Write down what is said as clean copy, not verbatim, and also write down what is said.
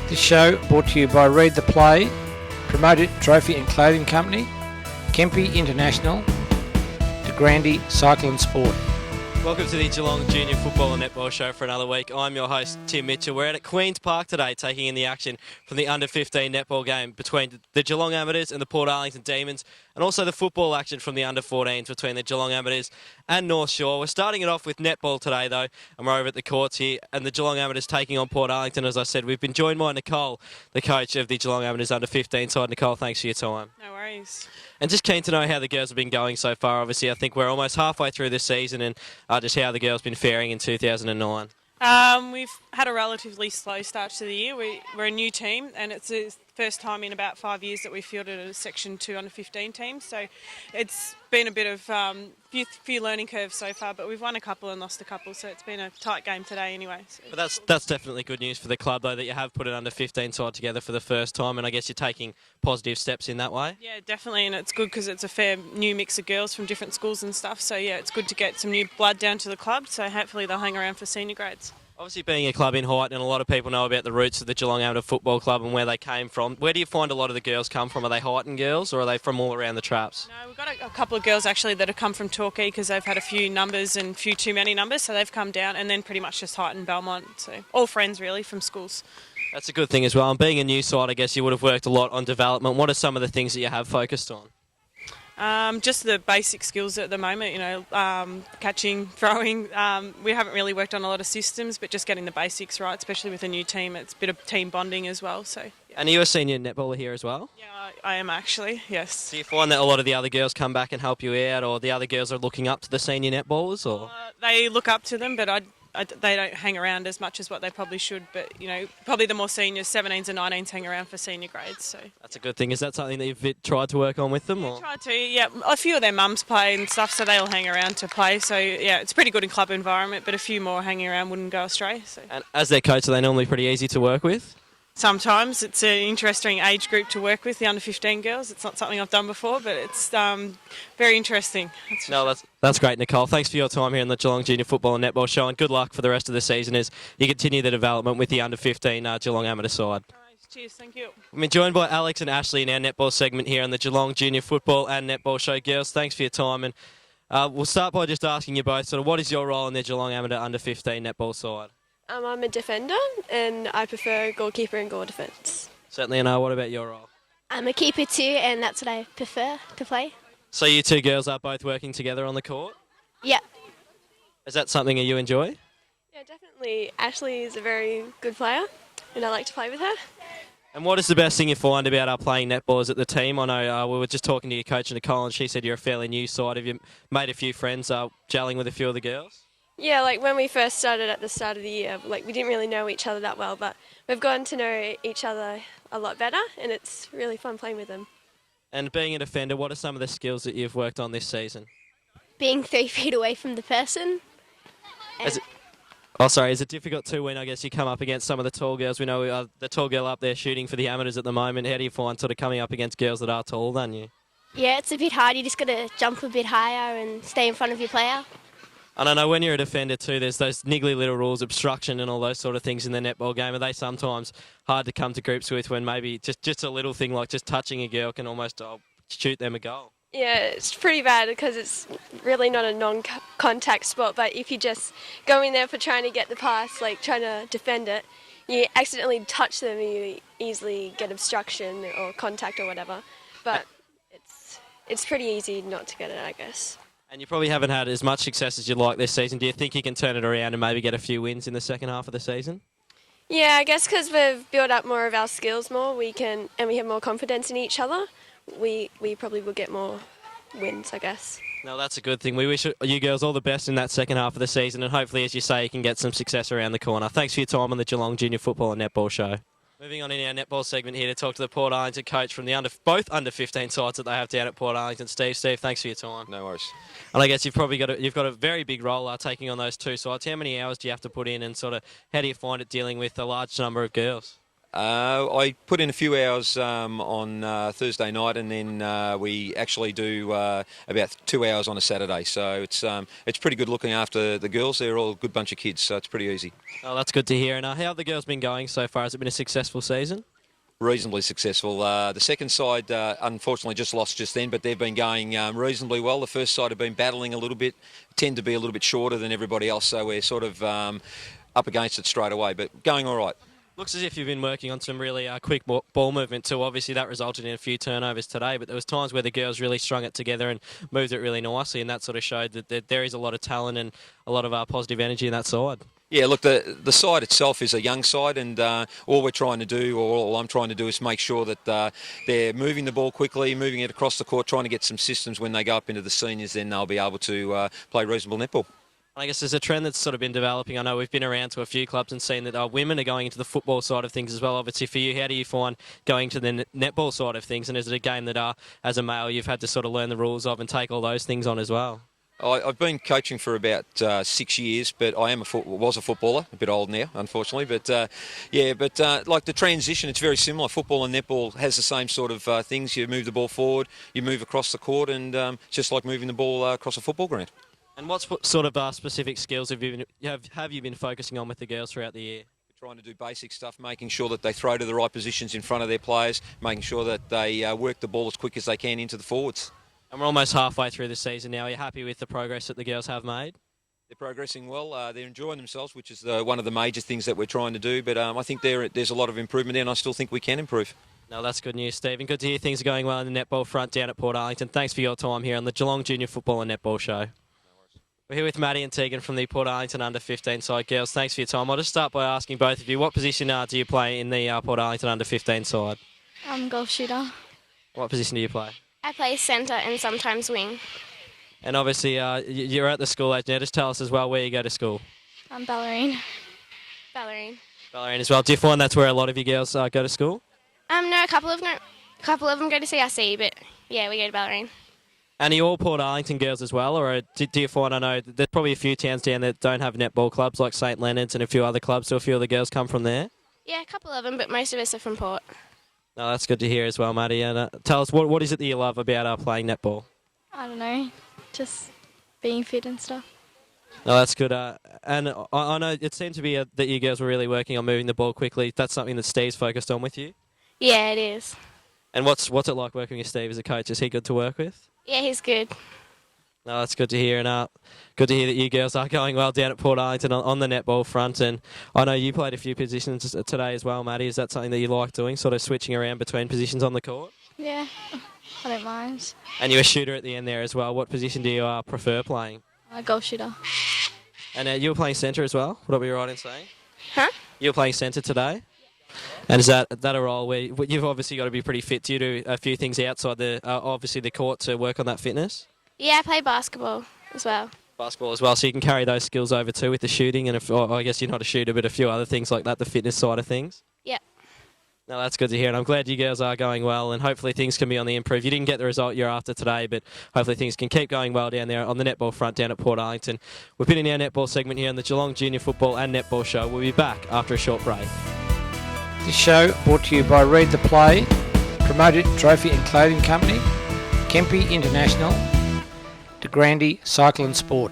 This show brought to you by Read the Play, Promoted Trophy and Clothing Company, Kempe International, De Grande Cycle and Sport. Welcome to the Geelong Junior Football and Netball Show for another week. I'm your host, Tim Mitchell. We're out at Queen's Park today taking in the action from the under-15 netball game between the Geelong Amateurs and the Port Arlington Demons, and also the football action from the under-14s between the Geelong Amateurs and North Shore. We're starting it off with netball today, though, and we're over at the courts here, and the Geelong Amateurs taking on Port Arlington. As I said, we've been joined by Nicole, the coach of the Geelong Amateurs under-15 side. Nicole, thanks for your time. No worries. And just keen to know how the girls have been going so far. Obviously, I think we're almost halfway through this season, and just how the girls been faring in 2009. We've had a relatively slow start to the year. We're a new team, and it's the first time in about 5 years that we fielded a Section 2 under-15 team. So it's been a bit of few learning curves so far, but we've won a couple and lost a couple, so it's been a tight game today anyway. So. But that's definitely good news for the club, though, that you have put an under-15 side together for the first time, and I guess you're taking positive steps in that way. Yeah, definitely, and it's good because it's a fair new mix of girls from different schools and stuff. So yeah, it's good to get some new blood down to the club, so hopefully they'll hang around for senior grades. Obviously, being a club in Highton, and a lot of people know about the roots of the Geelong Amateur Football Club and where they came from. Where do you find a lot of the girls come from? Are they Highton girls, or are they from all around the traps? No, we've got a couple of girls actually that have come from Torquay because they've had a few numbers and a few too many numbers, so they've come down, and then pretty much just Highton, Belmont, so all friends really from schools. That's a good thing as well. And being a new side, I guess you would have worked a lot on development. What are some of the things that you have focused on? Just the basic skills at the moment, catching, throwing. We haven't really worked on a lot of systems, but just getting the basics right, especially with a new team. It's a bit of team bonding as well. So. Yeah. And are you a senior netballer here as well? Yeah, I am actually, yes. Do you find that a lot of the other girls come back and help you out, or the other girls are looking up to the senior netballers? Or they look up to them, but they don't hang around as much as what they probably should, but, probably the more seniors, 17s and 19s, hang around for senior grades. So that's a good thing. Is that something that you've tried to work on with them? Or? Tried to, yeah. A few of their mums play and stuff, so they all hang around to play. So, yeah, it's pretty good in club environment, but a few more hanging around wouldn't go astray. So. And as their coach, are they normally pretty easy to work with? Sometimes. It's an interesting age group to work with, the under-15 girls. It's not something I've done before, but it's very interesting. That's great, Nicole. Thanks for your time here in the Geelong Junior Football and Netball Show, and good luck for the rest of the season as you continue the development with the under-15 Geelong Amateur side. Cheers, thank you. We've been joined by Alex and Ashley in our netball segment here on the Geelong Junior Football and Netball Show. Girls, thanks for your time, and we'll start by just asking you both, what is your role in the Geelong Amateur under-15 netball side? I'm a defender, and I prefer goalkeeper and goal defence. Certainly, and what about your role? I'm a keeper too, and that's what I prefer to play. So you two girls are both working together on the court? Yeah. Is that something that you enjoy? Yeah, definitely. Ashley is a very good player, and I like to play with her. And what is the best thing you find about playing netball as at the team? I know we were just talking to your coach, Nicole, and she said you're a fairly new side. Have you made a few friends gelling with a few of the girls? Yeah, when we first started at the start of the year, we didn't really know each other that well, but we've gotten to know each other a lot better, and it's really fun playing with them. And being a defender, what are some of the skills that you've worked on this season? Being 3 feet away from the person. Is it difficult too when I guess you come up against some of the tall girls? We know the tall girl up there shooting for the amateurs at the moment. How do you find coming up against girls that are taller than you? Yeah, it's a bit hard. You just got to jump a bit higher and stay in front of your player. And I know when you're a defender too, there's those niggly little rules, obstruction and all those sort of things in the netball game. Are they sometimes hard to come to grips with when maybe just a little thing like just touching a girl can almost shoot them a goal? Yeah, it's pretty bad because it's really not a non-contact sport, but if you just go in there for trying to get the pass, trying to defend it, you accidentally touch them and you easily get obstruction or contact or whatever. But it's pretty easy not to get it, I guess. And you probably haven't had as much success as you'd like this season. Do you think you can turn it around and maybe get a few wins in the second half of the season? Yeah, I guess because we've built up more of our skills more, we have more confidence in each other. We probably will get more wins, I guess. No, that's a good thing. We wish you girls all the best in that second half of the season, and hopefully, as you say, you can get some success around the corner. Thanks for your time on the Geelong Junior Football and Netball Show. Moving on in our netball segment here to talk to the Port Arlington coach from the both under-15 sides that they have down at Port Arlington. Steve, thanks for your time. No worries. And I guess you've probably got a very big role taking on those two sides. How many hours do you have to put in, and how do you find it dealing with a large number of girls? I put in a few hours on Thursday night, and then we actually do about 2 hours on a Saturday. So it's pretty good looking after the girls. They're all a good bunch of kids, so it's pretty easy. Oh, that's good to hear. And how have the girls been going so far? Has it been a successful season? Reasonably successful. The second side, unfortunately, just lost just then, but they've been going reasonably well. The first side have been battling a little bit, tend to be a little bit shorter than everybody else, so we're sort of up against it straight away, but going all right. Looks as if you've been working on some really quick ball movement too. Obviously, that resulted in a few turnovers today, but there was times where the girls really strung it together and moved it really nicely, and that sort of showed that there is a lot of talent and a lot of positive energy in that side. Yeah, look, the side itself is a young side, and all we're trying to do, or all I'm trying to do, is make sure that they're moving the ball quickly, moving it across the court, trying to get some systems when they go up into the seniors, then they'll be able to play reasonable netball. I guess there's a trend that's sort of been developing. I know we've been around to a few clubs and seen that women are going into the football side of things as well. Obviously, for you, how do you find going to the netball side of things? And is it a game that, as a male, you've had to sort of learn the rules of and take all those things on as well? I've been coaching for about 6 years, but I was a footballer, a bit old now, unfortunately. But like the transition, it's very similar. Football and netball has the same sort of things. You move the ball forward, you move across the court, and just like moving the ball across a football ground. And what sort of specific skills have you been focusing on with the girls throughout the year? We're trying to do basic stuff, making sure that they throw to the right positions in front of their players, making sure that they work the ball as quick as they can into the forwards. And we're almost halfway through the season now. Are you happy with the progress that the girls have made? They're progressing well. They're enjoying themselves, which is one of the major things that we're trying to do. But I think there's a lot of improvement there, and I still think we can improve. No, that's good news, Stephen. Good to hear things are going well in the netball front down at Port Arlington. Thanks for your time here on the Geelong Junior Football and Netball Show. We're here with Maddie and Tegan from the Port Arlington Under-15 side. Girls, thanks for your time. I'll just start by asking both of you, what position do you play in the Port Arlington Under-15 side? I'm goal shooter. What position do you play? I play centre and sometimes wing. And obviously, you're at the school age now. Just tell us as well where you go to school. I'm Ballerine. Ballerine as well. Do you find that's where a lot of you girls go to school? No, a couple of them go to CRC, but yeah, we go to Ballerine. And are you all Port Arlington girls as well, or do you find, I know there's probably a few towns down that don't have netball clubs like St Leonard's and a few other clubs, so a few of the girls come from there? Yeah, a couple of them, but most of us are from Port. No, that's good to hear as well, Maddie. And tell us, what is it that you love about playing netball? I don't know, just being fit and stuff. No, that's good. And I know it seemed to be that you girls were really working on moving the ball quickly. That's something that Steve's focused on with you? Yeah, it is. And what's it like working with Steve as a coach? Is he good to work with? Yeah, he's good. No, that's good to hear, and good to hear that you girls are going well down at Port Arlington on the netball front. And I know you played a few positions today as well, Maddie. Is that something that you like doing, sort of switching around between positions on the court? Yeah, I don't mind. And you're a shooter at the end there as well. What position do you prefer playing? Goal shooter. And you were playing centre as well? Would I be right in saying? Huh? You were playing centre today? And is that a role where you've obviously got to be pretty fit? Do you do a few things outside obviously the court to work on that fitness? Yeah, I play basketball as well. Basketball as well, so you can carry those skills over too with the shooting, and I guess you're not a shooter, but a few other things like that, the fitness side of things? Yeah. No, that's good to hear, and I'm glad you girls are going well, and hopefully things can be on the improve. You didn't get the result you're after today, but hopefully things can keep going well down there on the netball front down at Port Arlington. We're pinning our netball segment here on the Geelong Junior Football and Netball Show. We'll be back after a short break. This show brought to you by Read the Play, Promoted Trophy and Clothing Company, Kempe International, De Grande Cycle and Sport.